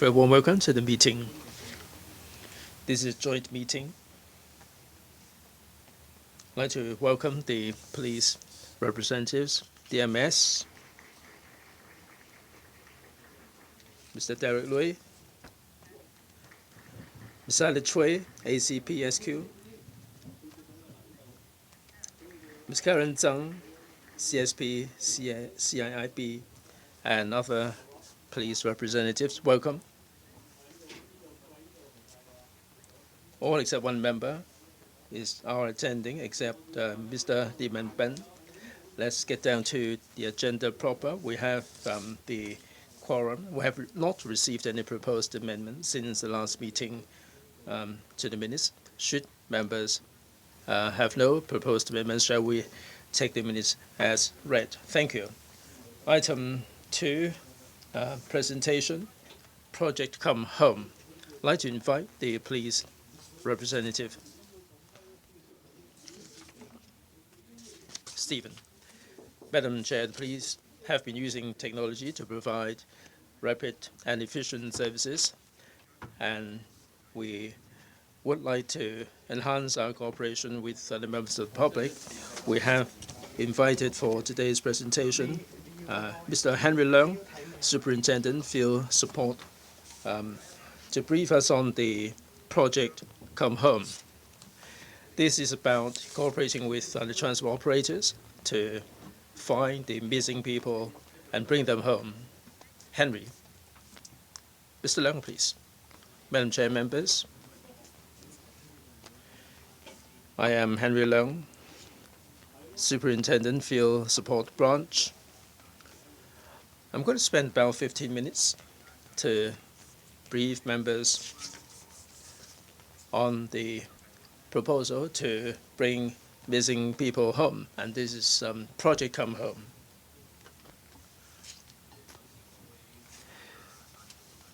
Very warm welcome to the meeting. This is a joint meeting. I'd like to welcome the police representatives, DMS, Mr. Derek Lui, Ms. Ali Chui, ACPSQ, Ms. Karen Zhang, CSP, CIIB, and other police representatives. Welcome. All except one member are attending, except Mr. Li Ben. Let's get down to the agenda proper. We have the quorum. We have not received any proposed amendments since the last meeting to the minutes. Should members have no proposed amendments, shall we take the minutes as read? Thank you. Item 2, presentation, Project ComeHome. I'd like to invite the police representative, Stephen. Madam Chair, the police have been using technology to provide rapid and efficient services, and we would like to enhance our cooperation with the members of the public. We have invited for today's presentation Mr. Henry Leung, Superintendent Field Support, to brief us on the Project ComeHome. This is about cooperating with the transport operators to find the missing people and bring them home. Henry. Mr. Leung, please. Madam Chair, members. I am Henry Leung, Superintendent Field Support Branch. I'm going to spend about 15 minutes to brief members on the proposal to bring missing people home, and this is Project ComeHome.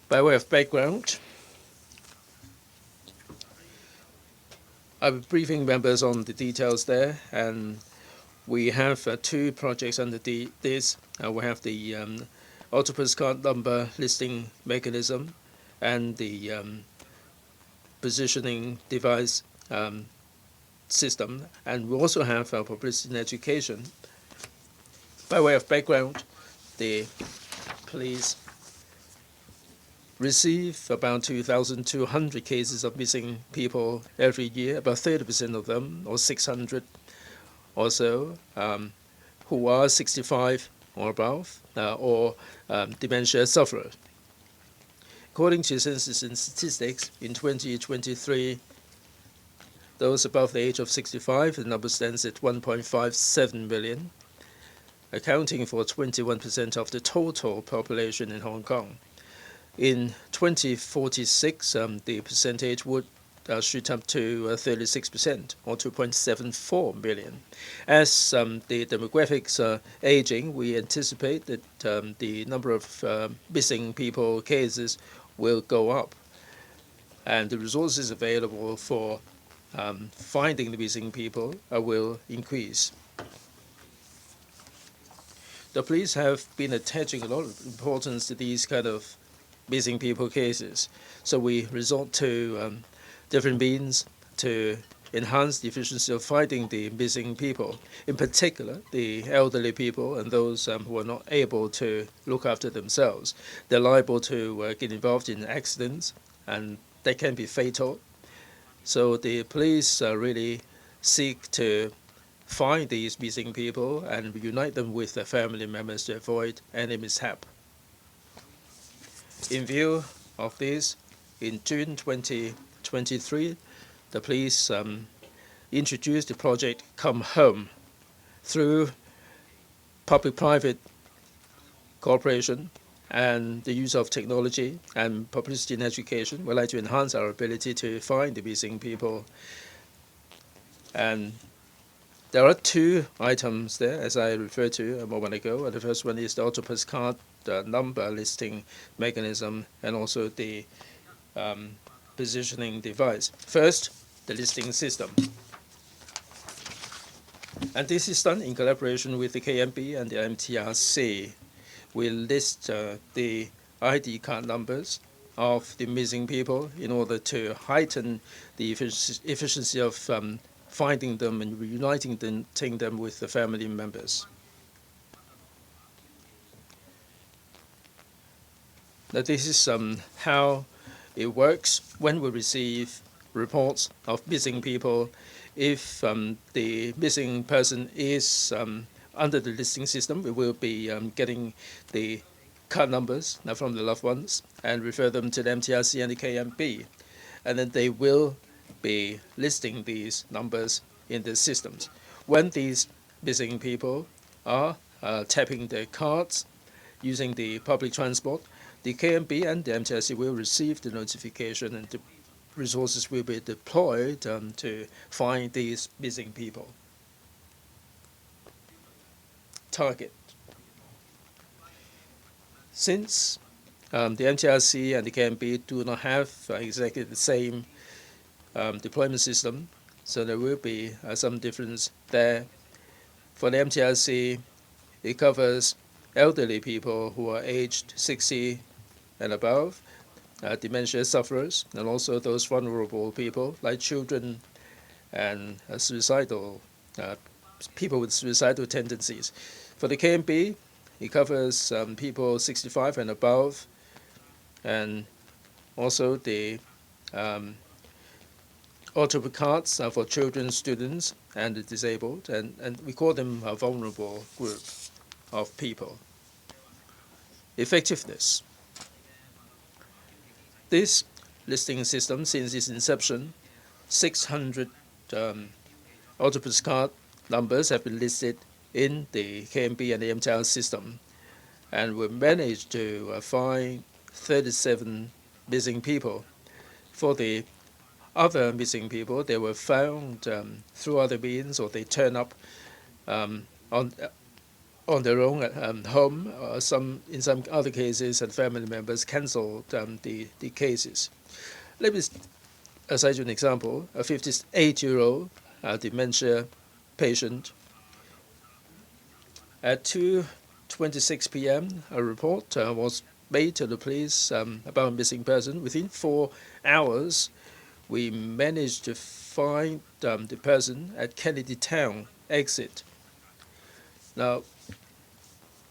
By way of background, I'll be briefing members on the details there, and we have 2 projects under this. We have the octopus card number listing mechanism and the positioning device system, and we also have publicity and education. By way of background, the police receive about 2,200 cases of missing people every year, about 30% of them, or 600 or so, who are 65 or above, or dementia sufferers. According to Census and Statistics, in 2023, those above the age of 65, the number stands at 1.57 million, accounting for 21% of the total population in Hong Kong. In 2046, the percentage would shoot up to 36%, or 2.74 million. As the demographics are aging, we anticipate that the number of missing people cases will go up, and the resources available for finding the missing people will increase. The police have been attaching a lot of importance to these kind of missing people cases, so we resort to different means to enhance the efficiency of finding the missing people, in particular the elderly people and those who are not able to look after themselves. They're liable to get involved in accidents, and they can be fatal. So the police really seek to find these missing people and reunite them with their family members to avoid any mishap. In view of this, in June 2023, the police introduced the Project ComeHome through public-private cooperation and the use of technology and publicity and education. We'd like to enhance our ability to find the missing people. And there are 2 items there, as I referred to a moment ago. The first one is the octopus card number listing mechanism, and also the positioning device. First, the listing system. And this is done in collaboration with the KMB and the MTRC. We list the ID card numbers of the missing people in order to heighten the efficiency of finding them and reuniting them with the family members. Now, this is how it works when we receive reports of missing people. If the missing person is under the listing system, we will be getting the card numbers from the loved ones and refer them to the MTRC and the KMB. And then they will be listing these numbers in the systems. When these missing people are tapping their cards using the public transport, the KMB and the MTRC will receive the notification, and the resources will be deployed to find these missing people. Target. Since the MTRC and the KMB do not have exactly the same deployment system, so there will be some difference there. For the MTRC, it covers elderly people who are aged 60 and above, dementia sufferers, and also those vulnerable people like children and suicidal people with suicidal tendencies. For the KMB, it covers people 65 and above, and also the auto cards for children, students, and the disabled, and we call them a vulnerable group of people. Effectiveness. This listing system, since its inception, 600 autobus card numbers have been listed in the KMB and the MTR system, and we managed to find 37 missing people. For the other missing people, they were found through other means, or they turn up on their own at home. In some other cases, and family members cancelled the cases. Let me cite you an example. A 58-year-old dementia patient. At 2:26 p.m., a report was made to the police about a missing person. Within 4 hours, we managed to find the person at Kennedy Town exit. Now,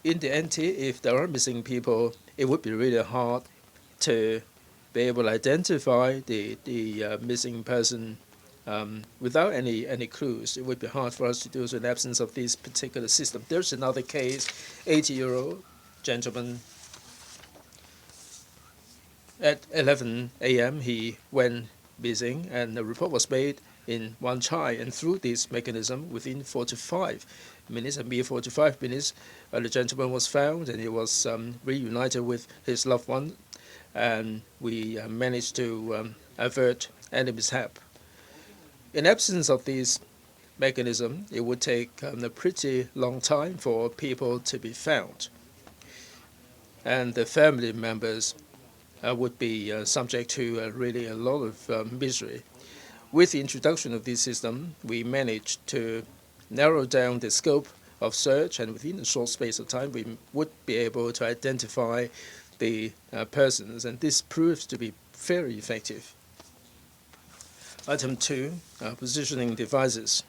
in the NT, if there are missing people, it would be really hard to be able to identify the missing person without any clues. It would be hard for us to do so in absence of this particular system. There's another case, 80-year-old gentleman. At 11 a.m., he went missing, and a report was made in Wan Chai, and through this mechanism, within 45 minutes, a mere 45 minutes, the gentleman was found, and he was reunited with his loved one, and we managed to avert any mishap. In absence of this mechanism, it would take a pretty long time for people to be found, and the family members would be subject to really a lot of misery. With the introduction of this system, we managed to narrow down the scope of search, and within a short space of time, we would be able to identify the persons, and this proves to be very effective. Item 2, positioning devices.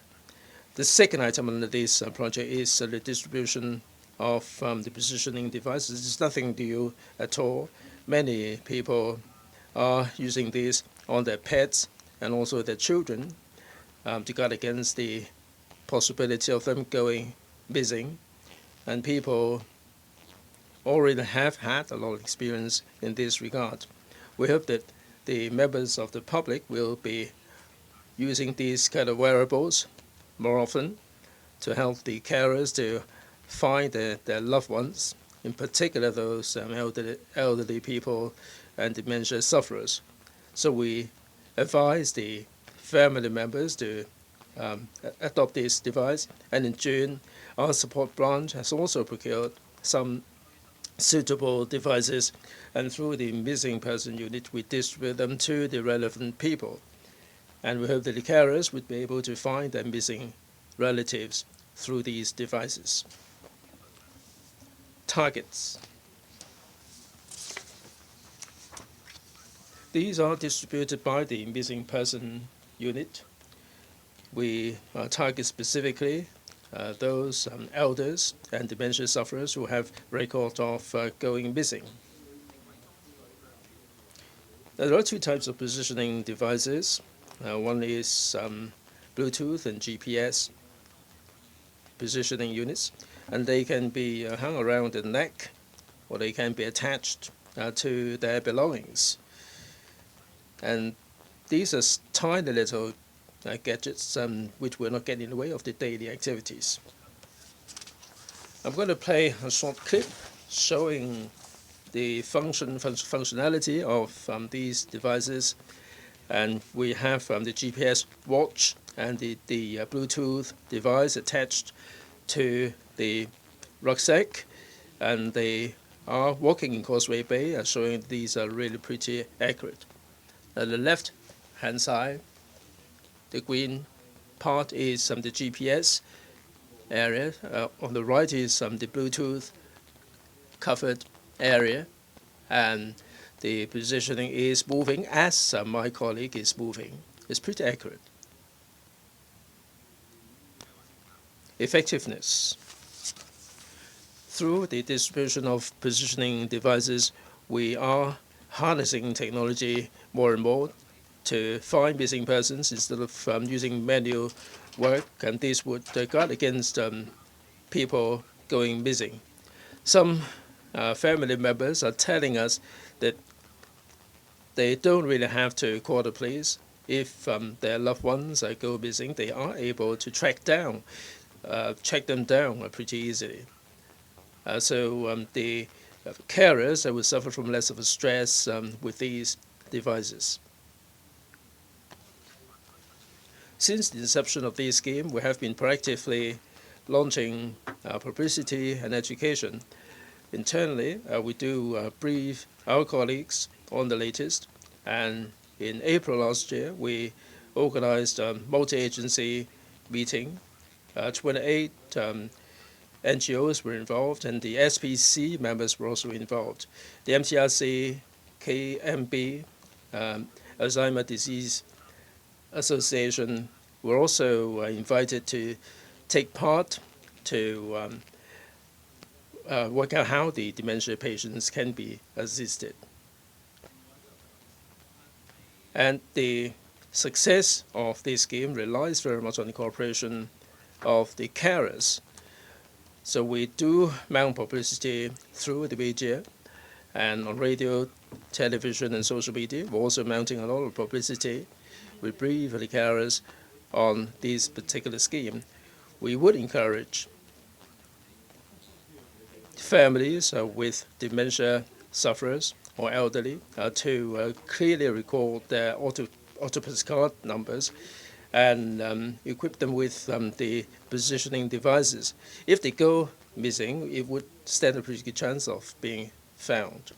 The second item under this project is the distribution of the positioning devices. It's nothing new at all. Many people are using these on their pets and also their children to guard against the possibility of them going missing. And people already have had a lot of experience in this regard. We hope that the members of the public will be using these kind of wearables more often to help the carers to find their loved ones, in particular those elderly people and dementia sufferers. So we advise the family members to adopt this device, and in June, our support branch has also procured some suitable devices, and through the missing person unit, we distribute them to the relevant people. And we hope that the carers would be able to find their missing relatives through these devices. Targets. These are distributed by the missing person unit. We target specifically those elders and dementia sufferers who have record of going missing. There are two types of positioning devices. One is Bluetooth and GPS positioning units, and they can be hung around the neck, or they can be attached to their belongings. And these are tiny little gadgets which will not get in the way of the daily activities. I'm going to play a short clip showing the functionality of these devices. And we have the GPS watch and the Bluetooth device attached to the rucksack, and they are walking in Causeway Bay, showing these are really pretty accurate. On the left hand side, the green part is the GPS area. On the right is the Bluetooth covered area, and the positioning is moving as my colleague is moving. It's pretty accurate. Effectiveness. Through the distribution of positioning devices, we are harnessing technology more and more to find missing persons instead of using manual work, and this would guard against people going missing. Some family members are telling us that they don't really have to call the police. If their loved ones go missing, they are able to track them down pretty easily. So the carers will suffer from less of a stress with these devices. Since the inception of this scheme, we have been proactively launching publicity and education. Internally, we do brief our colleagues on the latest, and in April last year, we organized a multi-agency meeting. 28 NGOs were involved, and the SPC members were also involved. The MTRC, KMB, Alzheimer's Disease Association were also invited to take part to work out how the dementia patients can be assisted. And the success of this scheme relies very much on the cooperation of the carers. So we do mount publicity through the media and on radio, television, and social media. We're also mounting a lot of publicity. We brief the carers on this particular scheme. We would encourage families with dementia sufferers or elderly to clearly record their autopsy card numbers and equip them with the positioning devices. If they go missing, it would stand a pretty good chance of being found.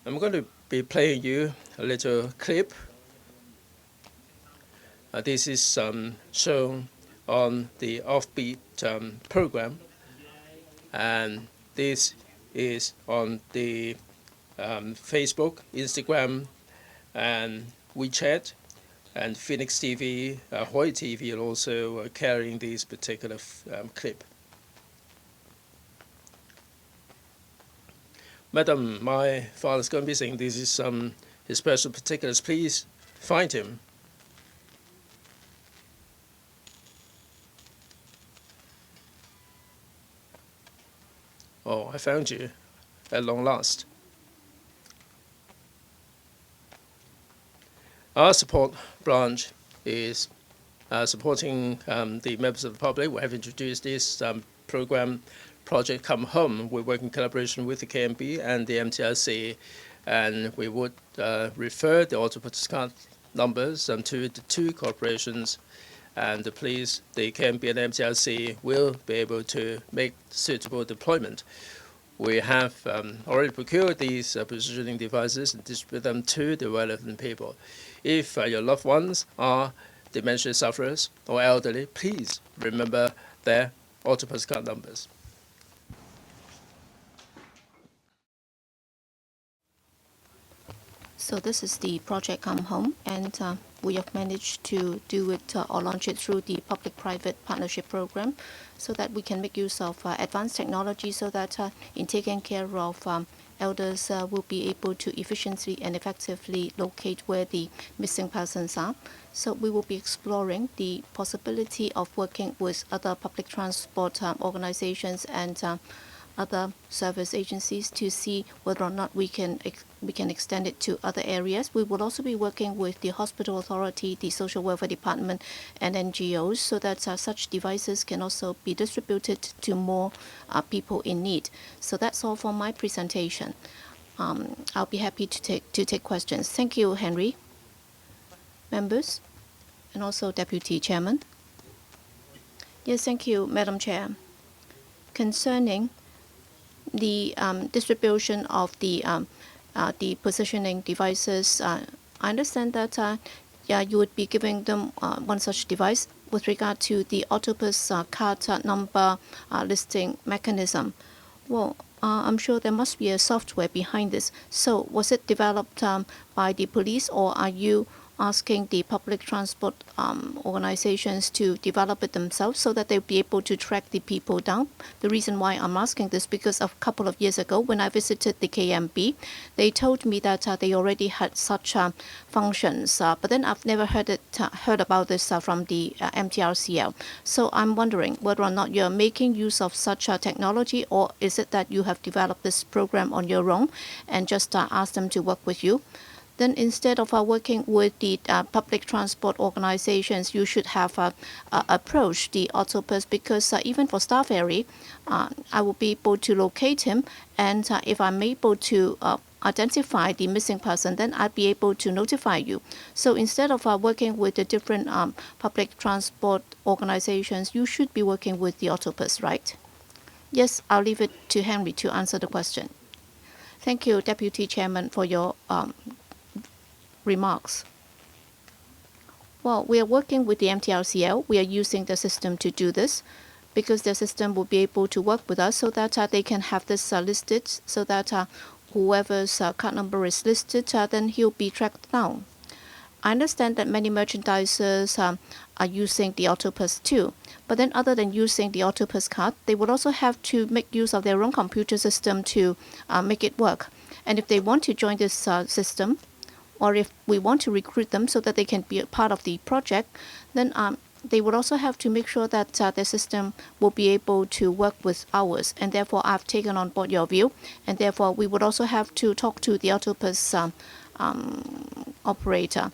I'm going to be playing you a little clip. This is shown on the Offbeat program, and this is on the Facebook, Instagram, and WeChat, and Phoenix TV, Hawaii TV are also carrying this particular clip. Madam, my father's gone missing. This is his personal particulars. Please find him. Oh, I found you at long last. Our support branch is supporting the members of the public. We have introduced this program, Project ComeHome. We work in collaboration with the KMB and the MTRC, and we would refer the autopsy card numbers to the two corporations, and the police, the KMB and MTRC, will be able to make suitable deployment. We have already procured these positioning devices and distribute them to the relevant people. If your loved ones are dementia sufferers or elderly, please remember their autopsy card numbers. So this is the Project ComeHome, and we have managed to do it or launch it through the public-private partnership program, so that we can make use of advanced technology, so that in taking care of elders will be able to efficiently and effectively locate where the missing persons are. So we will be exploring the possibility of working with other public transport organizations and other service agencies to see whether or not we can extend it to other areas. We will also be working with the hospital authority, the social welfare department, and NGOs, so that such devices can also be distributed to more people in need. So that's all for my presentation. I'll be happy to take questions. Thank you, Henry. Members, and also Deputy Chairman. Yes, thank you, Madam Chair. Concerning the distribution of the positioning devices, I understand that you would be giving them one such device with regard to the Octopus card number listing mechanism. Well, I'm sure there must be a software behind this. So was it developed by the police, or are you asking the public transport organizations to develop it themselves so that they'll be able to track the people down? The reason why I'm asking this, because a couple of years ago when I visited the KMB, they told me that they already had such functions, but then I've never heard about this from the MTRCL. So I'm wondering whether or not you're making use of such technology, or is it that you have developed this program on your own and just asked them to work with you? Then instead of working with the public transport organizations, you should have approached the Octopus, because even for Star Ferry, I will be able to locate him, and if I'm able to identify the missing person, then I'd be able to notify you. So instead of working with the different public transport organizations, you should be working with the Octopus, right? Yes, I'll leave it to Henry to answer the question. Thank you, Deputy Chairman, for your remarks. Well, we are working with the MTRCL. We are using the system to do this, because the system will be able to work with us so that they can have this listed, so that whoever's card number is listed, then he'll be tracked down. I understand that many merchandisers are using the Octopus too, but then other than using the Octopus card, they would also have to make use of their own computer system to make it work. And if they want to join this system, or if we want to recruit them so that they can be a part of the project, then they would also have to make sure that their system will be able to work with ours. And therefore, I've taken on board your view. And therefore, we would also have to talk to the Octopus operator.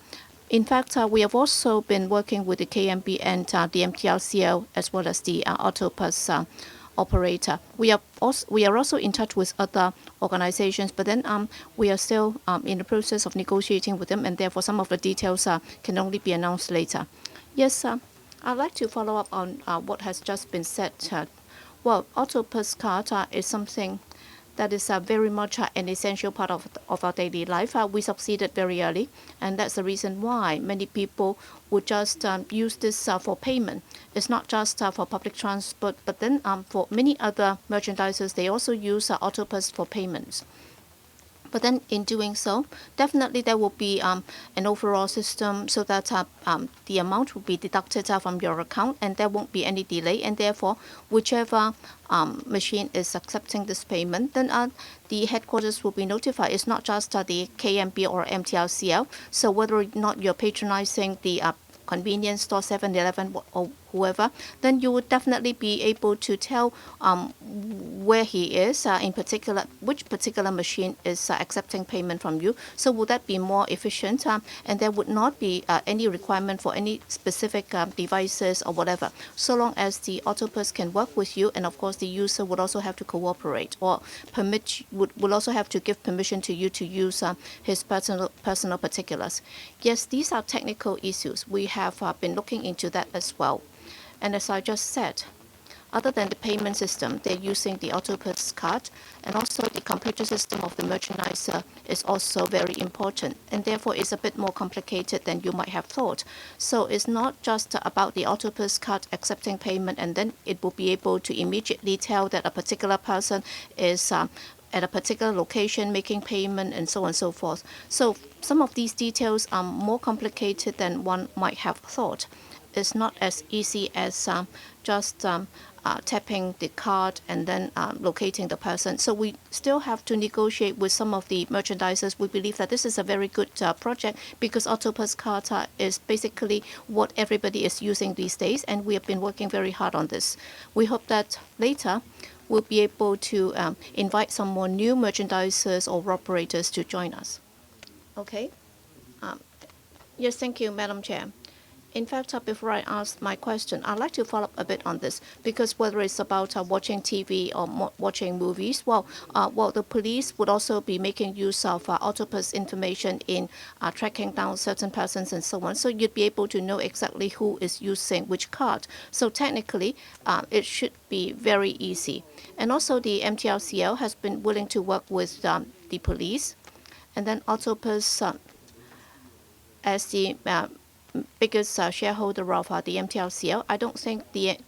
In fact, we have also been working with the KMB and the MTRCL, as well as the Octopus operator. We are also in touch with other organizations, but then we are still in the process of negotiating with them, and therefore some of the details can only be announced later. Yes, I'd like to follow up on what has just been said. Well, Octopus card is something that is very much an essential part of our daily life. We succeeded very early, and that's the reason why many people would just use this for payment. It's not just for public transport, but then for many other merchandisers, they also use Octopus for payments. But then in doing so, definitely there will be an overall system, so that the amount will be deducted from your account, and there won't be any delay. And therefore, whichever machine is accepting this payment, then the headquarters will be notified. It's not just the KMB or MTRCL. So whether or not you're patronizing the convenience store, 7-Eleven, or whoever, then you would definitely be able to tell where he is, in particular, which particular machine is accepting payment from you. So would that be more efficient? And there would not be any requirement for any specific devices or whatever, so long as the Octopus can work with you. And of course, the user would also have to cooperate, or would also have to give permission to you to use his personal particulars. Yes, these are technical issues. We have been looking into that as well. And as I just said, other than the payment system, they're using the Octopus card, and also the computer system of the merchandiser is also very important, and therefore it's a bit more complicated than you might have thought. So it's not just about the Octopus card accepting payment, and then it will be able to immediately tell that a particular person is at a particular location, making payment, and so on and so forth. So some of these details are more complicated than one might have thought. It's not as easy as just tapping the card and then locating the person. So we still have to negotiate with some of the merchandisers. We believe that this is a very good project because Octopus Card is basically what everybody is using these days, and we have been working very hard on this. We hope that later we'll be able to invite some more new merchandisers or operators to join us. Okay. Yes, thank you, Madam Chair. In fact, before I ask my question, I'd like to follow up a bit on this because whether it's about watching TV or watching movies, well, the police would also be making use of Octopus information in tracking down certain persons and so on. So you'd be able to know exactly who is using which card. So technically, it should be very easy. And also, the MTRCL has been willing to work with the police, and then Octopus as the biggest shareholder of the MTRCL. I don't think the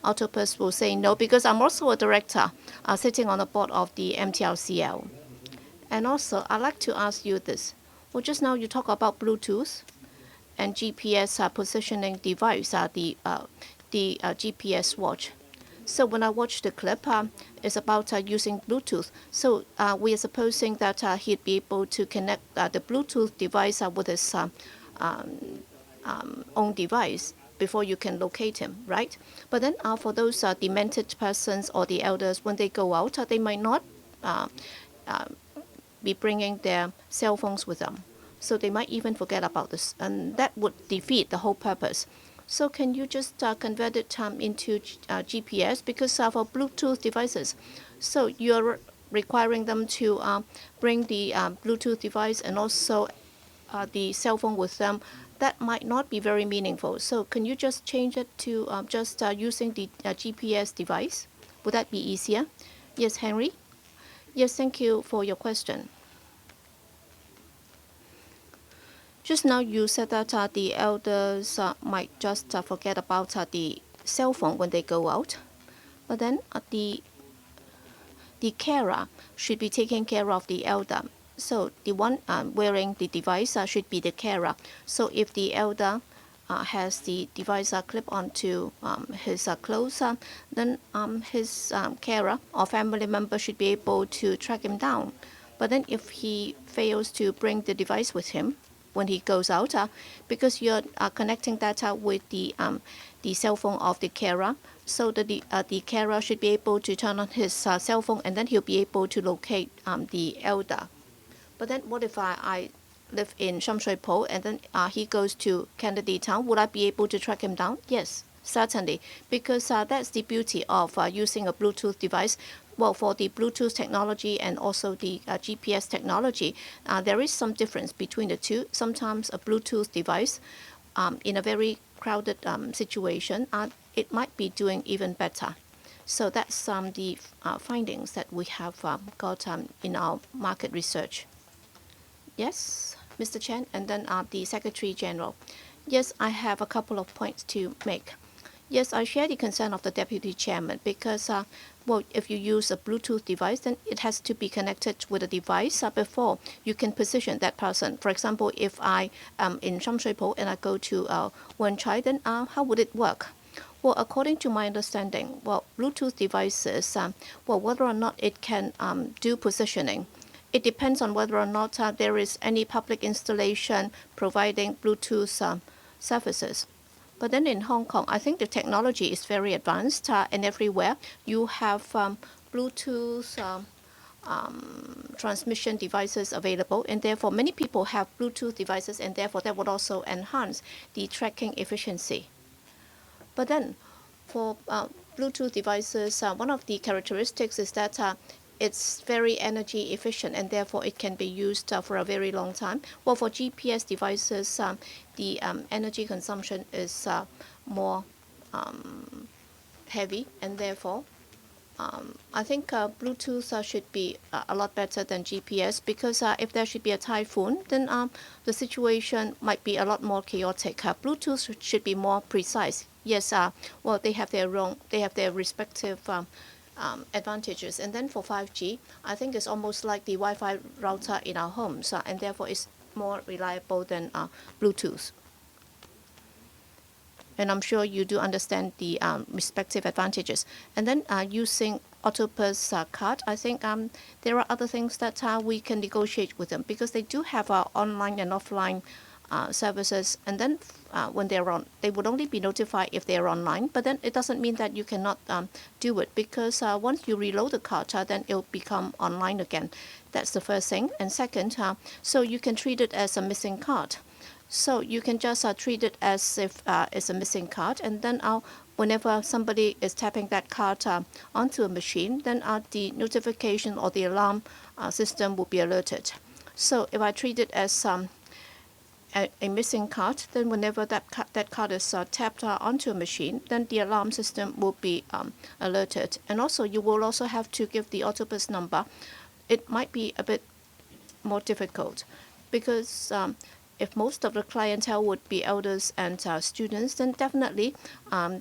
Octopus will say no because I'm also a director sitting on the board of the MTRCL. And also, I'd like to ask you this. Well, just now you talk about Bluetooth and GPS positioning device, the GPS watch. So when I watch the clip, it's about using Bluetooth. So we are supposing that he'd be able to connect the Bluetooth device with his own device before you can locate him, right? But then for those demented persons or the elders, when they go out, they might not be bringing their cell phones with them. So they might even forget about this, and that would defeat the whole purpose. So can you just convert it into GPS? Because for Bluetooth devices, so you're requiring them to bring the Bluetooth device and also the cell phone with them. That might not be very meaningful. So can you just change it to just using the GPS device? Would that be easier? Yes, Henry? Yes, thank you for your question. Just now you said that the elders might just forget about the cell phone when they go out. But then the carer should be taking care of the elder. So the one wearing the device should be the carer. So if the elder has the device clip onto his clothes, then his carer or family member should be able to track him down. But then if he fails to bring the device with him when he goes out, because you're connecting data with the cell phone of the carer, so the carer should be able to turn on his cell phone and then he'll be able to locate the elder. But then what if I live in Sham Shui Po and then he goes to Kennedy Town? Would I be able to track him down? Yes, certainly, because that's the beauty of using a Bluetooth device. Well, for the Bluetooth technology and also the GPS technology, there is some difference between the two. Sometimes a Bluetooth device in a very crowded situation, it might be doing even better. So that's the findings that we have got in our market research. Yes, Mr. Chen, and then the Secretary General. Yes, I have a couple of points to make. Yes, I share the concern of the Deputy Chairman because, well, if you use a Bluetooth device, then it has to be connected with a device before you can position that person. For example, if I am in Sham Shui Po and I go to Wan Chai, then how would it work? Well, according to my understanding, well, Bluetooth devices, well, whether or not it can do positioning, it depends on whether or not there is any public installation providing Bluetooth services. But then in Hong Kong, I think the technology is very advanced, and everywhere you have Bluetooth transmission devices available, and therefore many people have Bluetooth devices, and therefore that would also enhance the tracking efficiency. But then for Bluetooth devices, one of the characteristics is that it's very energy efficient and therefore it can be used for a very long time. Well, for GPS devices, the energy consumption is more heavy, and therefore I think Bluetooth should be a lot better than GPS because if there should be a typhoon, then the situation might be a lot more chaotic. Bluetooth should be more precise. Yes, well, they have their respective advantages. And then for 5G, I think it's almost like the Wi-Fi router in our homes, and therefore it's more reliable than Bluetooth. And I'm sure you do understand the respective advantages. And then using Octopus card, I think there are other things that we can negotiate with them, because they do have online and offline services. And then when they're on, they would only be notified if they're online. But then it doesn't mean that you cannot do it, because once you reload the card, then it'll become online again. That's the first thing. And second, so you can treat it as a missing card. So you can just treat it as if it's a missing card, and then whenever somebody is tapping that card onto a machine, then the notification or the alarm system will be alerted. So if I treat it as a missing card, then whenever that card is tapped onto a machine, then the alarm system will be alerted. And also, you will also have to give the Octopus number. It might be a bit more difficult, because if most of the clientele would be elders and students, then definitely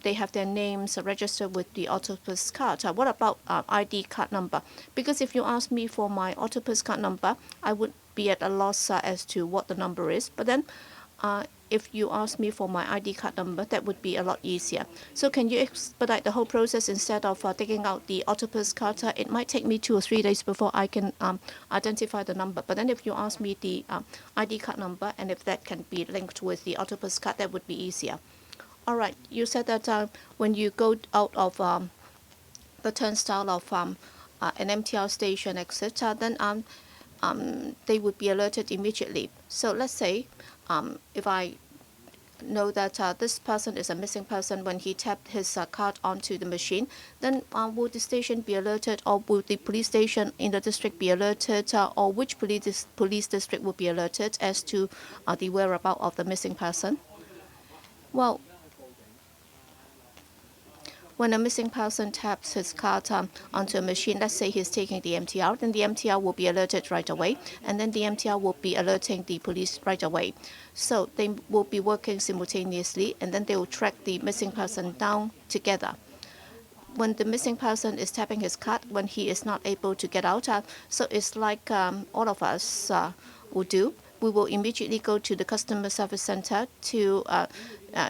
they have their names registered with the Octopus card. What about ID card number? Because if you ask me for my Octopus card number, I would be at a loss as to what the number is. But then if you ask me for my ID card number, that would be a lot easier. So can you expedite the whole process instead of taking out the Octopus card? It might take me 2 or 3 days before I can identify the number. But then if you ask me the ID card number, and if that can be linked with the Octopus card, that would be easier. All right, you said that when you go out of the turnstile of an MTR station exit, then they would be alerted immediately. So let's say if I know that this person is a missing person when he tapped his card onto the machine, then will the station be alerted, or will the police station in the district be alerted, or which police district will be alerted as to the whereabouts of the missing person? Well, when a missing person taps his card onto a machine, let's say he's taking the MTR, then the MTR will be alerted right away, and then the MTR will be alerting the police right away. So they will be working simultaneously, and then they will track the missing person down together. When the missing person is tapping his card, when he is not able to get out, so it's like all of us will do. We will immediately go to the customer service center to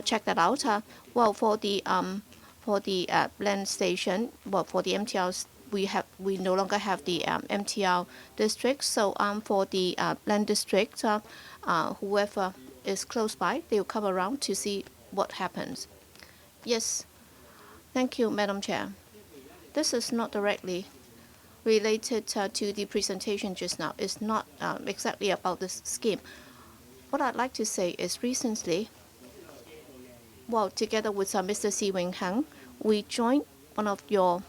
check that out. Well, for the land station, well, for the MTRs, we no longer have the MTR district. So for the land district, whoever is close by, they will come around to see what happens. Yes, thank you, Madam Chair. This is not directly related to the presentation just now. It's not exactly about this scheme. What I'd like to say is recently, well, together with Mr. Si Wing Hang, we joined one of your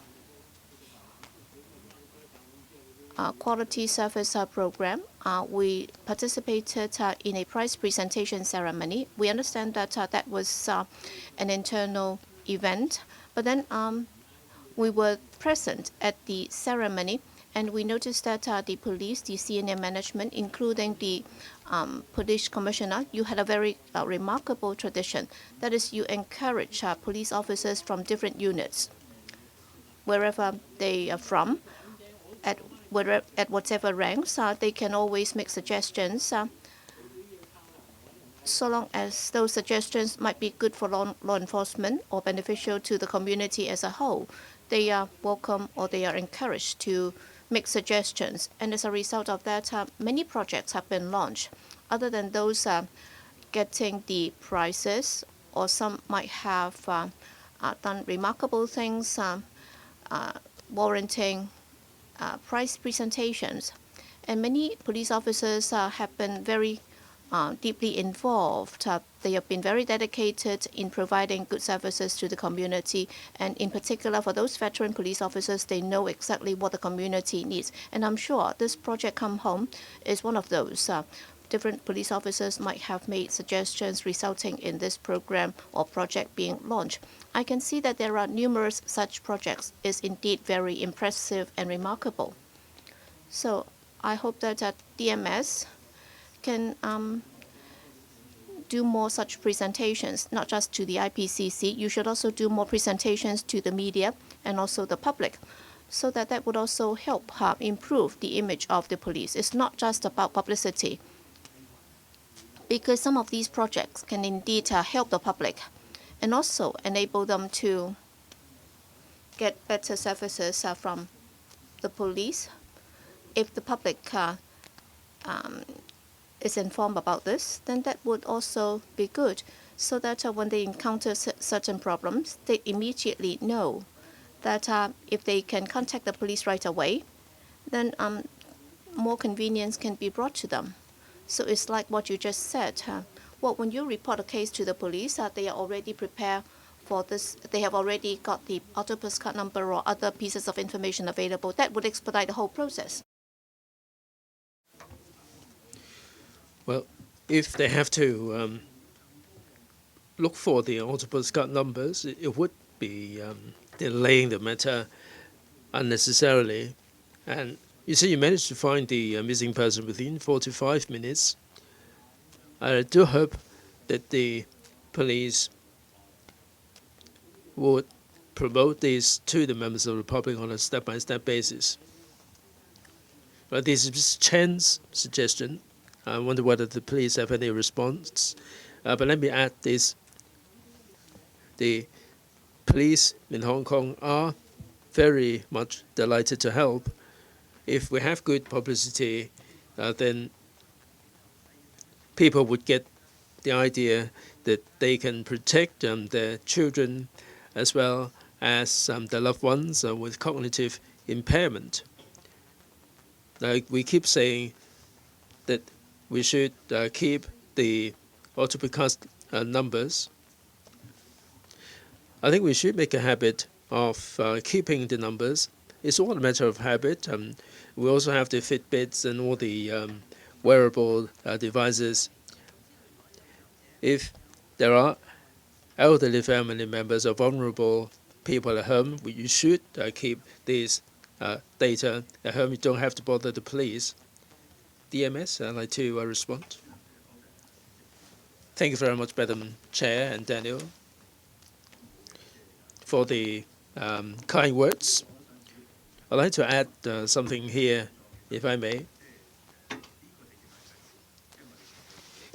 quality service program. We participated in a prize presentation ceremony. We understand that that was an internal event, but then we were present at the ceremony, and we noticed that the police, the senior management, including the police commissioner, you had a very remarkable tradition. That is, you encourage police officers from different units, wherever they are from, at whatever ranks, they can always make suggestions, so long as those suggestions might be good for law enforcement or beneficial to the community as a whole. They are welcome, or they are encouraged to make suggestions. And as a result of that, many projects have been launched. Other than those getting the prizes, or some might have done remarkable things, warranting prize presentations. And many police officers have been very deeply involved. They have been very dedicated in providing good services to the community, and in particular for those veteran police officers, they know exactly what the community needs. And I'm sure this Project ComeHome is one of those. Different police officers might have made suggestions resulting in this program or project being launched. I can see that there are numerous such projects. It's indeed very impressive and remarkable. So I hope that DMS can do more such presentations, not just to the IPCC. You should also do more presentations to the media and also the public. so that would also help improve the image of the police. It's not just about publicity, because some of these projects can indeed help the public and also enable them to get better services from the police. If the public is informed about this, then that would also be good, so that when they encounter certain problems, they immediately know that if they can contact the police right away, then more convenience can be brought to them. So it's like what you just said. Well, when you report a case to the police, they are already prepared for this. They have already got the octopus card number or other pieces of information available. That would expedite the whole process. Well, if they have to look for the octopus card numbers, it would be delaying the matter unnecessarily. And you see, you managed to find the missing person within 45 minutes. I do hope that the police would promote this to the members of the public on a step-by-step basis. But this is Chen's suggestion. I wonder whether the police have any response. But let me add this. The police in Hong Kong are very much delighted to help. If we have good publicity, then people would get the idea that they can protect their children as well as their loved ones with cognitive impairment. Like we keep saying that we should keep the octopus numbers. I think we should make a habit of keeping the numbers. It's all a matter of habit. We also have the Fitbits and all the wearable devices. If there are elderly family members or vulnerable people at home, you should keep these data at home. You don't have to bother the police. DMS, I'd like to respond. Thank you very much, Madam Chair and Daniel, for the kind words. I'd like to add something here, if I may.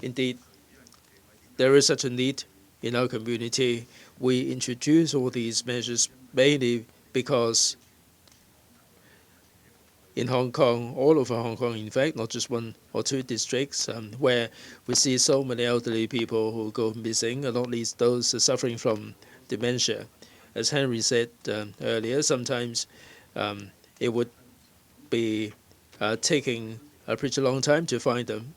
Indeed, there is such a need in our community. We introduce all these measures mainly because in Hong Kong, all over Hong Kong, in fact, not just one or two districts, where we see so many elderly people who go missing, and not least those suffering from dementia. As Henry said earlier, sometimes it would be taking a pretty long time to find them.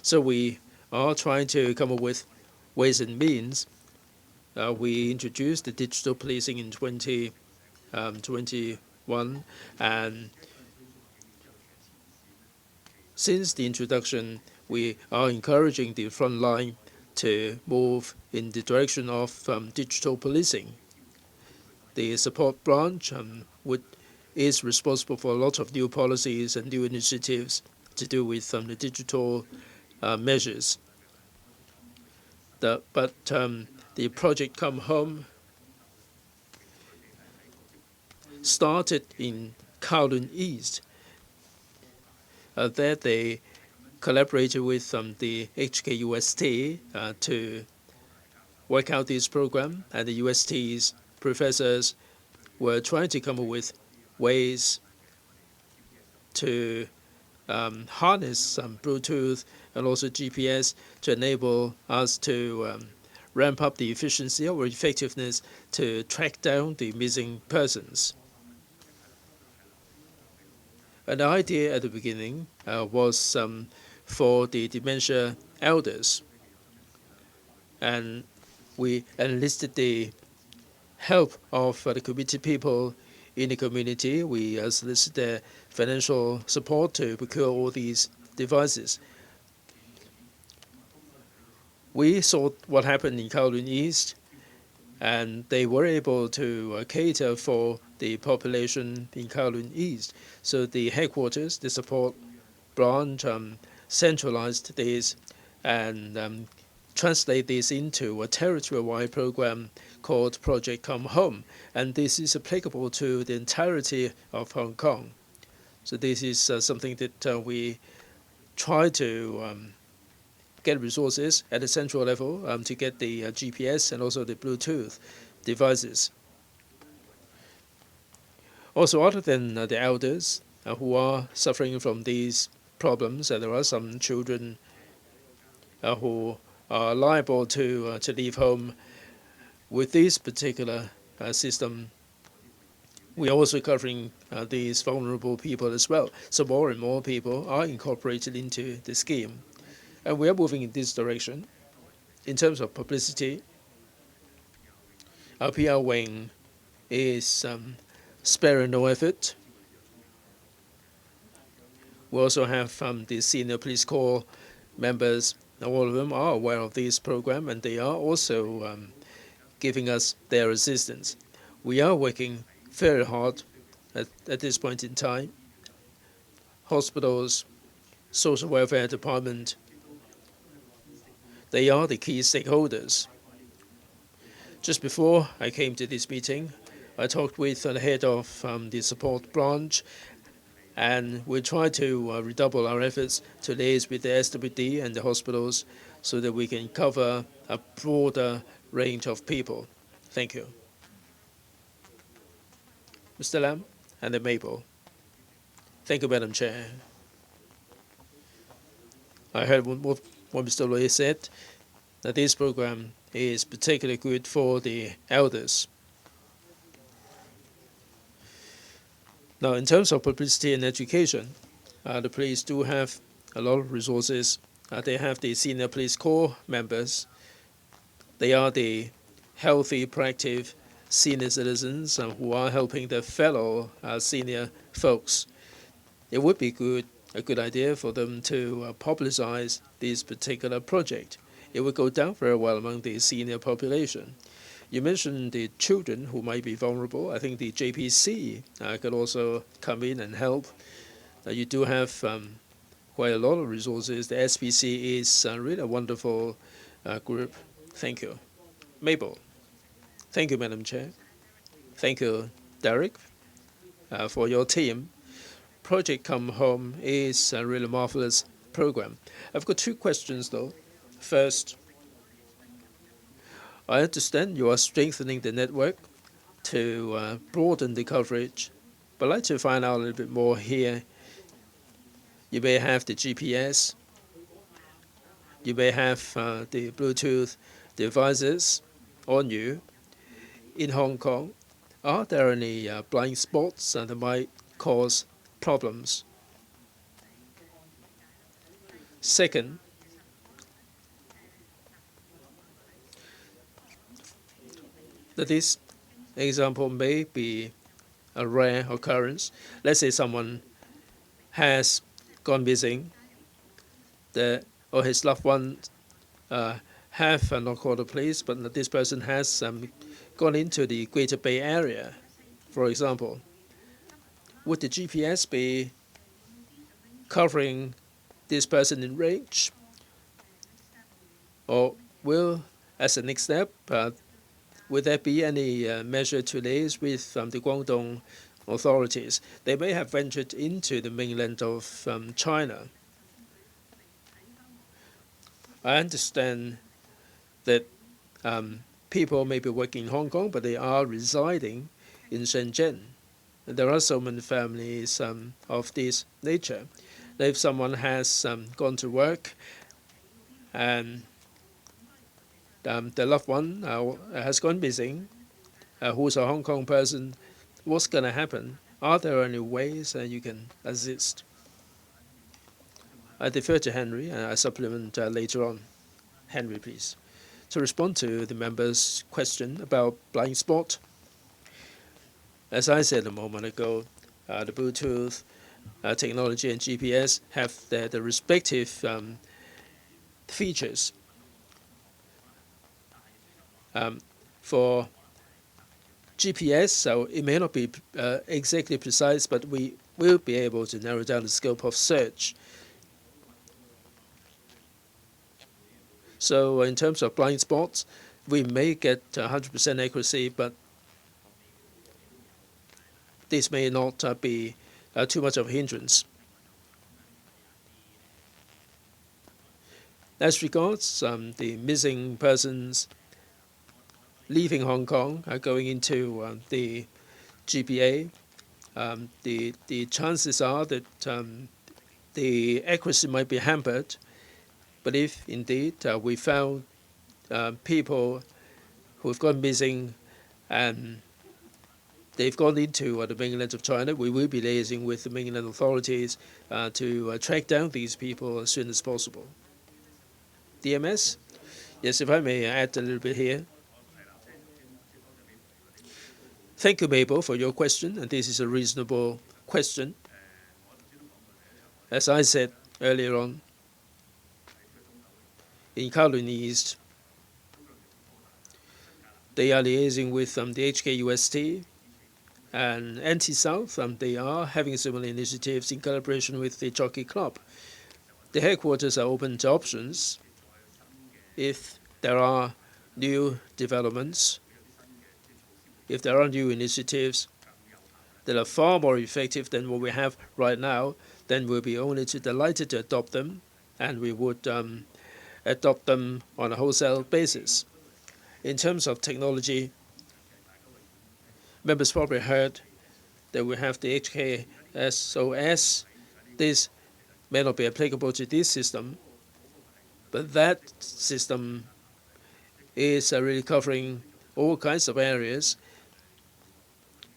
So we are trying to come up with ways and means. We introduced the digital policing in 2021, and since the introduction, we are encouraging the front line to move in the direction of digital policing. The support branch is responsible for a lot of new policies and new initiatives to do with the digital measures. But the Project ComeHome started in Kowloon East. There they collaborated with the HKUST to work out this program, and the UST's professors were trying to come up with ways to harness Bluetooth and also GPS to enable us to ramp up the efficiency or effectiveness to track down the missing persons. And the idea at the beginning was for the dementia elders, and we enlisted the help of the committed people in the community. We solicited financial support to procure all these devices. We saw what happened in Kowloon East, and they were able to cater for the population in Kowloon East. So the headquarters, the support branch, centralized this and translate this into a territory-wide program called Project ComeHome, and this is applicable to the entirety of Hong Kong. So this is something that we try to get resources at the central level to get the GPS and also the Bluetooth devices. Also, other than the elders who are suffering from these problems, there are some children who are liable to leave home. With this particular system, we are also covering these vulnerable people as well. So more and more people are incorporated into the scheme. And we are moving in this direction. In terms of publicity, our PR wing is sparing no effort. We also have the senior police corps members. All of them are aware of this program, and they are also giving us their assistance. We are working very hard at this point in time. Hospitals, social welfare department, they are the key stakeholders. Just before I came to this meeting, I talked with the head of the support branch, and we try to redouble our efforts to liaise with the SWD and the hospitals so that we can cover a broader range of people. Thank you. Mr. Lam and then Mabel. Thank you, Madam Chair. I heard what Mr. Loy said, that this program is particularly good for the elders. Now, in terms of publicity and education, the police do have a lot of resources. They have the senior police corps members. They are the healthy, proactive senior citizens who are helping their fellow senior folks. It would be a good idea for them to publicize this particular project. It would go down very well among the senior population. You mentioned the children who might be vulnerable. I think the JPC could also come in and help. You do have quite a lot of resources. The SPC is really a wonderful group. Thank you. Mabel. Thank you, Madam Chair. Thank you, Derek, for your team. Project ComeHome is a really marvelous program. I've got two questions, though. First, I understand you are strengthening the network to broaden the coverage, but I'd like to find out a little bit more here. You may have the GPS, you may have the Bluetooth devices on you. In Hong Kong, are there any blind spots that might cause problems? Second, that this example may be a rare occurrence. Let's say someone has gone missing, or his loved ones have not called the police, but this person has gone into the Greater Bay Area, for example. Would the GPS be covering this person in range? Or will, as a next step, would there be any measure to liaise with the Guangdong authorities? They may have ventured into the mainland of China. I understand that people may be working in Hong Kong, but they are residing in Shenzhen. There are so many families of this nature. If someone has gone to work and the loved one has gone missing, who's a Hong Kong person, what's going to happen? Are there any ways you can assist? I defer to Henry, and I supplement later on. Henry, please. To respond to the member's question about blind spot, as I said a moment ago, the Bluetooth technology and GPS have the respective features. For GPS, so it may not be exactly precise, but we will be able to narrow down the scope of search. So in terms of blind spots, we may get 100% accuracy, but this may not be too much of a hindrance. As regards the missing persons leaving Hong Kong, going into the GBA, the chances are that the accuracy might be hampered. But if indeed we found people who have gone missing and they've gone into the mainland of China, we will be liaising with the mainland authorities to track down these people as soon as possible. DMS? Yes, if I may add a little bit here. Thank you, Mabel, for your question, and this is a reasonable question. As I said earlier on, in Kowloon East, they are liaising with the HKUST and NT-South. They are having similar initiatives in collaboration with the Jockey Club. The headquarters are open to options. If there are new developments, if there are new initiatives that are far more effective than what we have right now, then we'll be only too delighted to adopt them, and we would adopt them on a wholesale basis. In terms of technology, members probably heard that we have the HKSOS. This may not be applicable to this system, but that system is really covering all kinds of areas,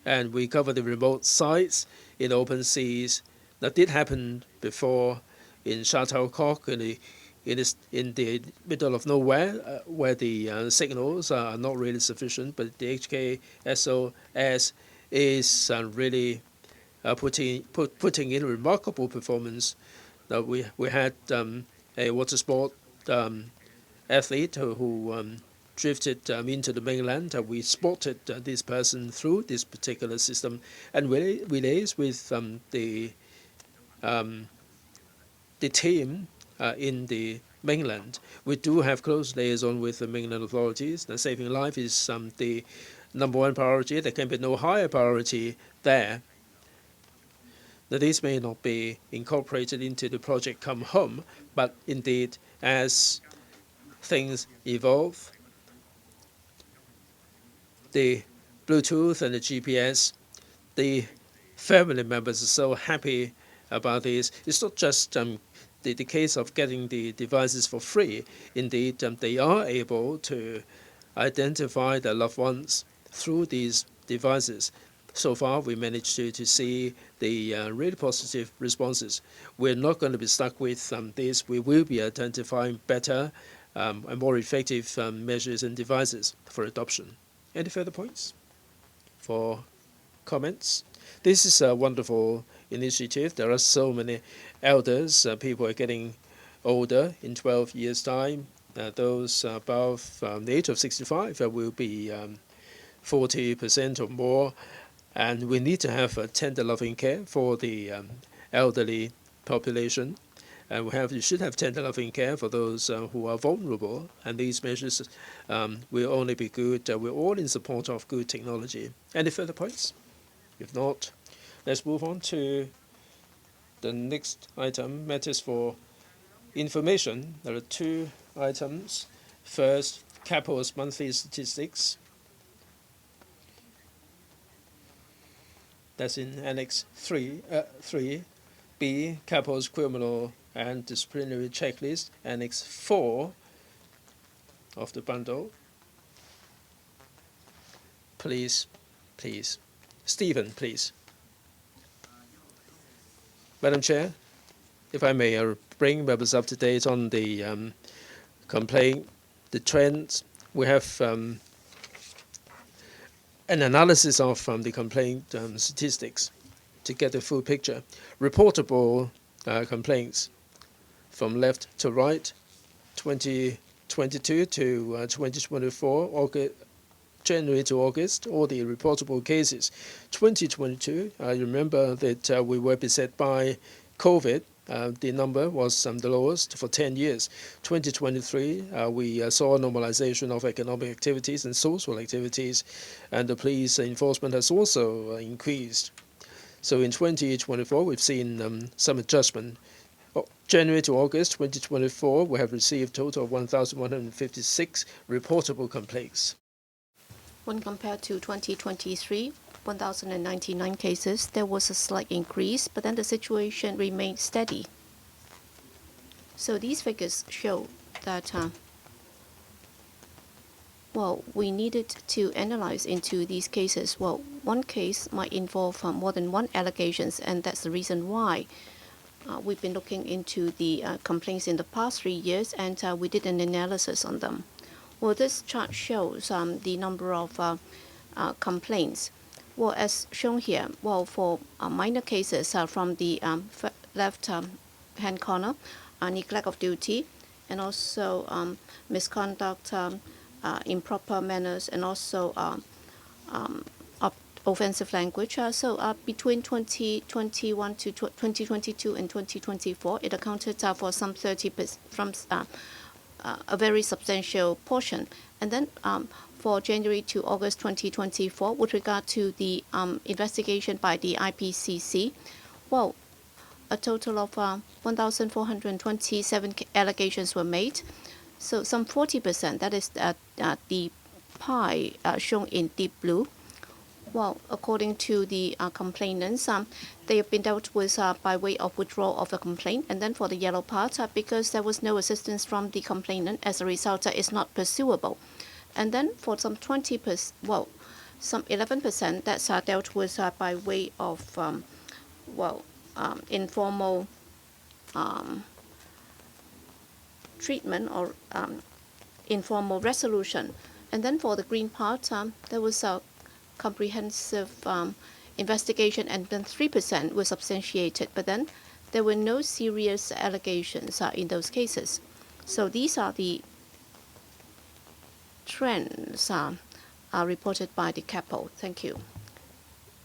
and we cover the remote sites in open seas. That did happen before in Sha Tau Kok in the middle of nowhere, where the signals are not really sufficient, but the HKSOS is really putting in remarkable performance. Now we had a water sport athlete who drifted into the mainland. We spotted this person through this particular system, and we liaised with the team in the mainland. We do have close liaison with the mainland authorities. Now, saving life is the number one priority. There can be no higher priority there. Now, this may not be incorporated into the Project ComeHome, but indeed, as things evolve, the Bluetooth and the GPS, the family members are so happy about this. It's not just the case of getting the devices for free. Indeed, they are able to identify their loved ones through these devices. So far, we managed to see the really positive responses. We're not going to be stuck with this. We will be identifying better and more effective measures and devices for adoption. Any further points for comments? This is a wonderful initiative. There are so many elders. People are getting older in 12 years' time. Those above the age of 65 will be 40% or more. And we need to have tender loving care for the elderly population. And we should have tender loving care for those who are vulnerable. And these measures will only be good. We're all in support of good technology. Any further points? If not, let's move on to the next item, matters for information. There are two items. First, CAPO's monthly statistics. That's in Annex 3. 3B, CAPO's criminal and disciplinary checklist, Annex 4 of the bundle. Please. Stephen, please. Madam Chair, if I may bring members up to date on the complaint, the trends. We have an analysis of the complaint statistics to get the full picture. Reportable complaints from left to right, 2022 to 2024, January to August, all the reportable cases. 2022, I remember that we were beset by COVID, the number was the lowest for 10 years. 2023, we saw a normalization of economic activities and social activities, and the police enforcement has also increased. So in 2024, we've seen some adjustment. January to August 2024, we have received a total of 1,156 reportable complaints. When compared to 2023, 1,099 cases, there was a slight increase, but then the situation remained steady. So these figures show that, we needed to analyze into these cases. Well, one case might involve more than one allegations, and that's the reason why we've been looking into the complaints in the past 3 years, and we did an analysis on them. Well, this chart shows the number of complaints. Well, as shown here, for minor cases from the left-hand corner, neglect of duty, and also misconduct, improper manners, and also offensive language. So between 2021 to 2022 and 2024, it accounted for some 30% from a very substantial portion. And then for January to August 2024, with regard to the investigation by the IPCC, a total of 1,427 allegations were made. So some 40%, that is the pie shown in deep blue. Well, according to the complainants, they have been dealt with by way of withdrawal of the complaint. And then for the yellow part, because there was no assistance from the complainant, as a result, it's not pursuable. And then for some 20%, some 11% that's dealt with by way of, informal treatment or informal resolution. And then for the green part, there was a comprehensive investigation, and then 3% was substantiated, but then there were no serious allegations in those cases. So these are the trends reported by the CAPO. Thank you.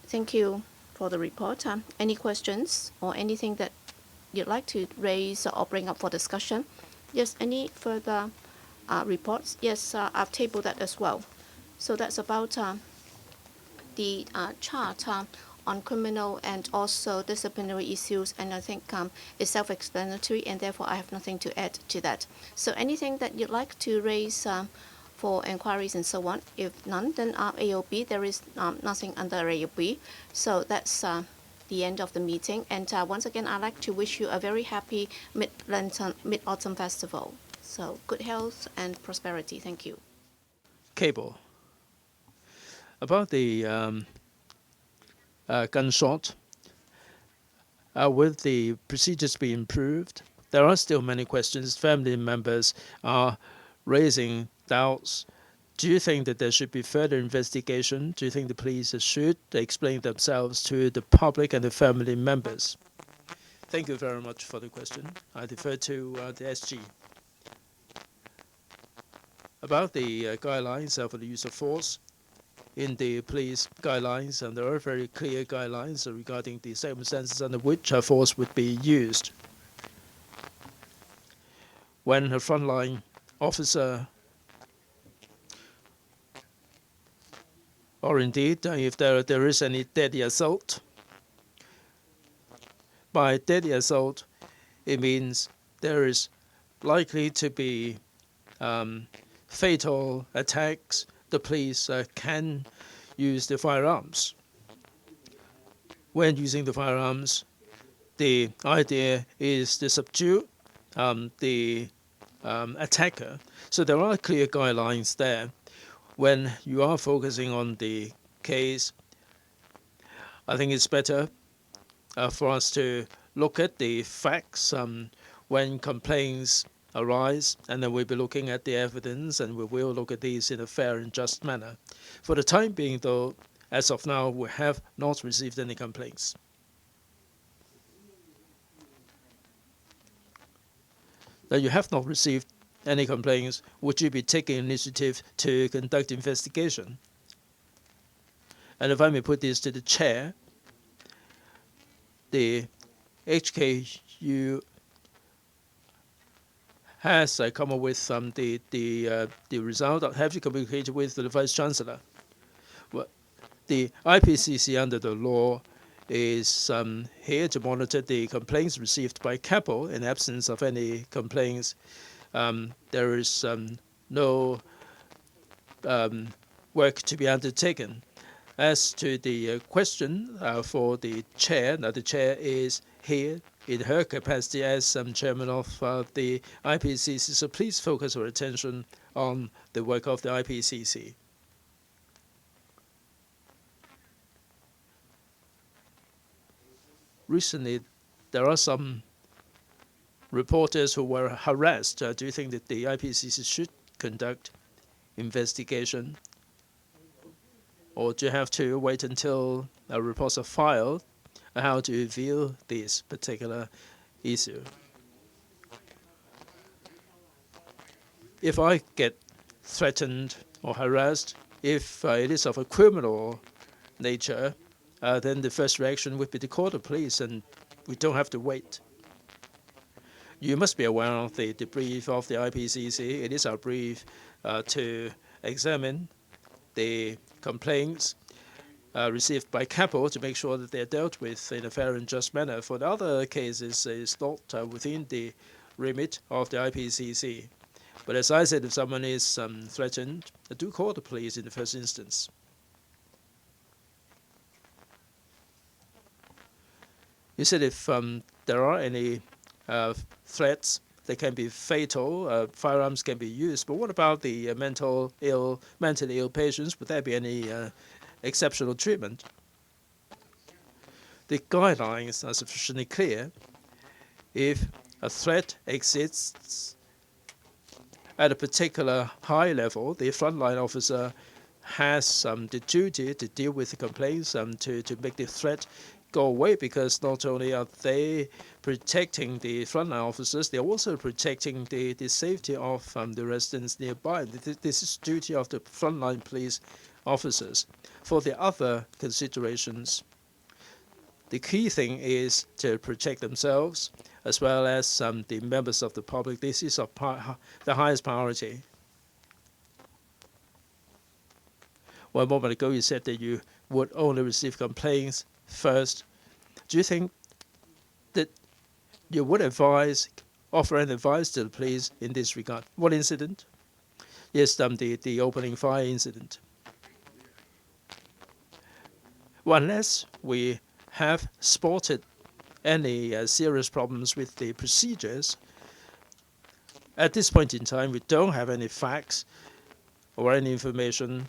Thank you for the report. Any questions or anything that you'd like to raise or bring up for discussion? Yes, any further reports? Yes, I've tabled that as well. So that's about the chart on criminal and also disciplinary issues, and I think it's self-explanatory, and therefore I have nothing to add to that. So anything that you'd like to raise for inquiries and so on? If none, then AOB, there is nothing under AOB. So that's the end of the meeting. And once again, I'd like to wish you a very happy Mid-Autumn Festival. So good health and prosperity. Thank you. CAPO. About the gunshot, will the procedures be improved? There are still many questions. Family members are raising doubts. Do you think that there should be further investigation? Do you think the police should explain themselves to the public and the family members? Thank you very much for the question. I defer to the SG. About the guidelines for the use of force, in the police guidelines, and there are very clear guidelines regarding the circumstances under which force would be used. When a frontline officer, or indeed if there is any deadly assault, by deadly assault, it means there is likely to be fatal attacks. The police can use the firearms. When using the firearms, the idea is to subdue the attacker. So there are clear guidelines there. When you are focusing on the case, I think it's better for us to look at the facts when complaints arise, and then we'll be looking at the evidence, and we will look at these in a fair and just manner. For the time being, though, as of now, we have not received any complaints. That you have not received any complaints, would you be taking initiative to conduct investigation? And if I may put this to the chair, the HK you has come up with the result? Have you communicated with the Vice Chancellor? Well, the IPCC under the law is here to monitor the complaints received by CAPO. In absence of any complaints, there is no work to be undertaken. As to the question for the chair, now the chair is here in her capacity as chairman of the IPCC, so please focus your attention on the work of the IPCC. Recently, there are some reporters who were harassed. Do you think that the IPCC should conduct investigation, or do you have to wait until reports are filed? How do you view this particular issue? If I get threatened or harassed, if it is of a criminal nature, then the first reaction would be to call the police, and we don't have to wait. You must be aware of the brief of the IPCC. It is our brief to examine the complaints received by CAPO to make sure that they are dealt with in a fair and just manner. For the other cases, it's not within the remit of the IPCC. But as I said, if someone is threatened, do call the police in the first instance. You said if there are any threats, they can be fatal, firearms can be used, but what about the mentally ill patients? Would there be any exceptional treatment? The guidelines are sufficiently clear. If a threat exists at a particular high level, the frontline officer has the duty to deal with the complaints to make the threat go away, because not only are they protecting the frontline officers, they're also protecting the safety of the residents nearby. This is the duty of the frontline police officers. For the other considerations, the key thing is to protect themselves as well as the members of the public. This is the highest priority. 1 moment ago, you said that you would only receive complaints first. Do you think that you would offer an advice to the police in this regard? What incident? Yes, the opening fire incident. Well, unless we have spotted any serious problems with the procedures, at this point in time, we don't have any facts or any information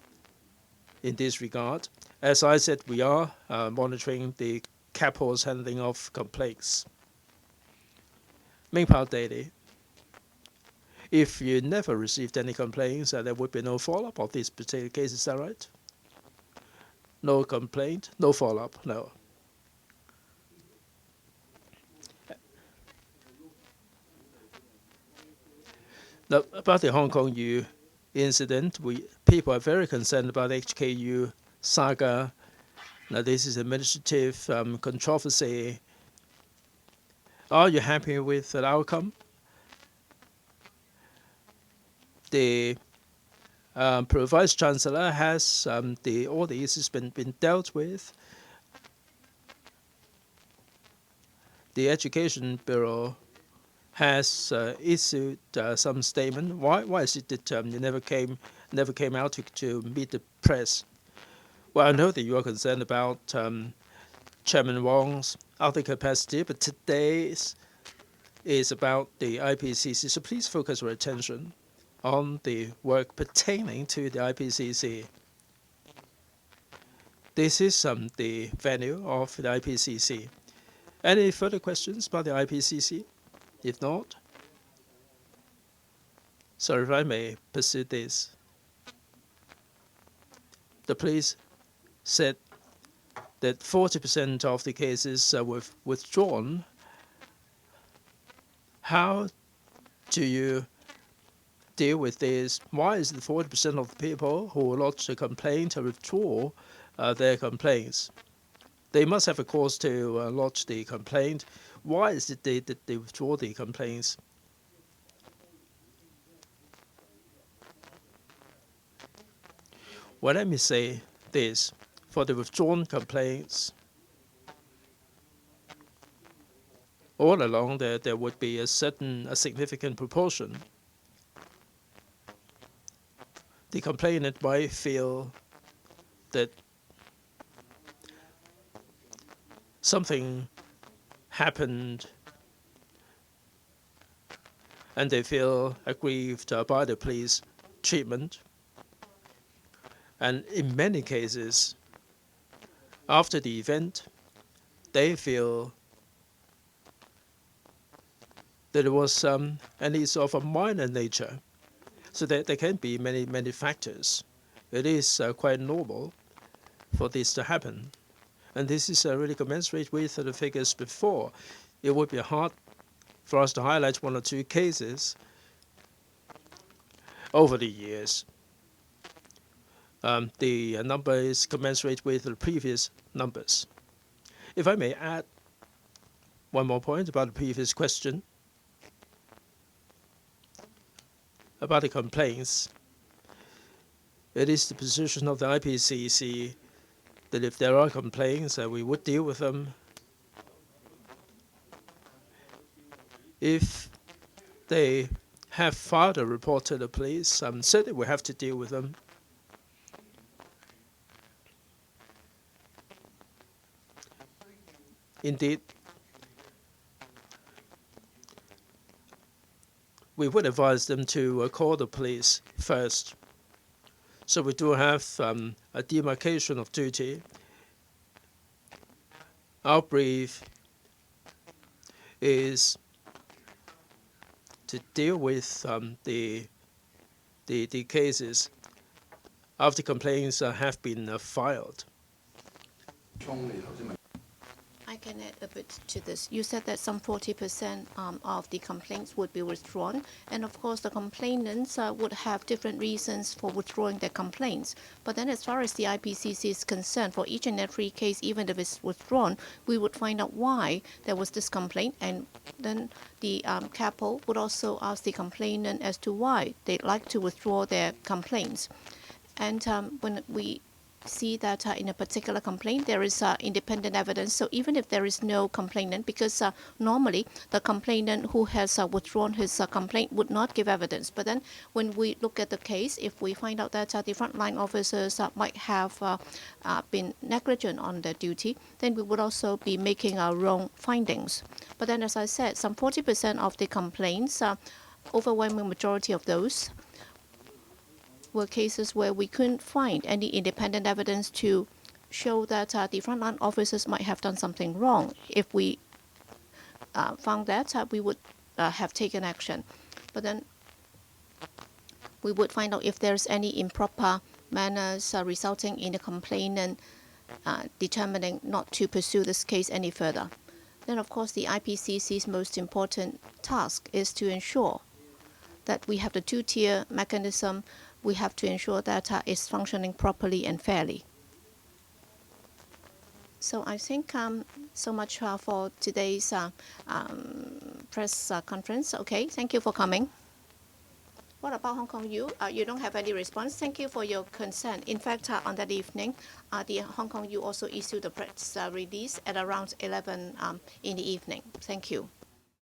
in this regard. As I said, we are monitoring the CAPO's handling of complaints. Mingpao daily. If you never received any complaints, there would be no follow-up of this particular case. Is that right? No complaint, no follow-up, no. Now, about the Hong Kong U incident, people are very concerned about HKU saga. Now, this is administrative controversy. Are you happy with the outcome? The Vice Chancellor has all the issues been dealt with. The Education Bureau has issued some statement. Why is it that you never came out to meet the press? Well, I know that you are concerned about Chairman Wong's other capacity, but today's is about the IPCC, so please focus your attention on the work pertaining to the IPCC. This is the venue of the IPCC. Any further questions about the IPCC? If not, sorry if I may pursue this. The police said that 40% of the cases were withdrawn. How do you deal with this? Why is it 40% of the people who lodged a complaint to withdraw their complaints? They must have a cause to lodge the complaint. Why is it they withdraw the complaints? Well, let me say this. For the withdrawn complaints, all along there would be a significant proportion. The complainant might feel that something happened and they feel aggrieved by the police treatment. And in many cases, after the event, they feel that it was any sort of a minor nature. So there can be many factors. It is quite normal for this to happen. And this is really commensurate with the figures before. It would be hard for us to highlight one or two cases over the years. The number is commensurate with the previous numbers. If I may add one more point about the previous question, about the complaints, it is the position of the IPCC that if there are complaints, we would deal with them. If they have filed a report to the police, certainly we have to deal with them. Indeed, we would advise them to call the police first. So we do have a demarcation of duty. Our brief is to deal with the cases after complaints have been filed. I can add a bit to this. You said that some 40% of the complaints would be withdrawn, and of course the complainants would have different reasons for withdrawing their complaints. But then as far as the IPCC is concerned, for each and every case, even if it's withdrawn, we would find out why there was this complaint, and then the CAPO would also ask the complainant as to why they'd like to withdraw their complaints. And when we see that in a particular complaint there is independent evidence, so even if there is no complainant, because normally the complainant who has withdrawn his complaint would not give evidence, but then when we look at the case, if we find out that the frontline officers might have been negligent on their duty, then we would also be making our own findings. But then, as I said, some 40% of the complaints, overwhelming majority of those, were cases where we couldn't find any independent evidence to show that the frontline officers might have done something wrong. If we found that, we would have taken action. But then we would find out if there's any improper manners resulting in the complainant determining not to pursue this case any further. Then, of course, the IPCC's most important task is to ensure that we have the two-tier mechanism. We have to ensure that it's functioning properly and fairly. So I think so much for today's press conference. Okay, thank you for coming. What about Hong Kong U? You don't have any response. Thank you for your concern. In fact, on that evening, the Hong Kong U also issued a press release at around 11 in the evening. Thank you.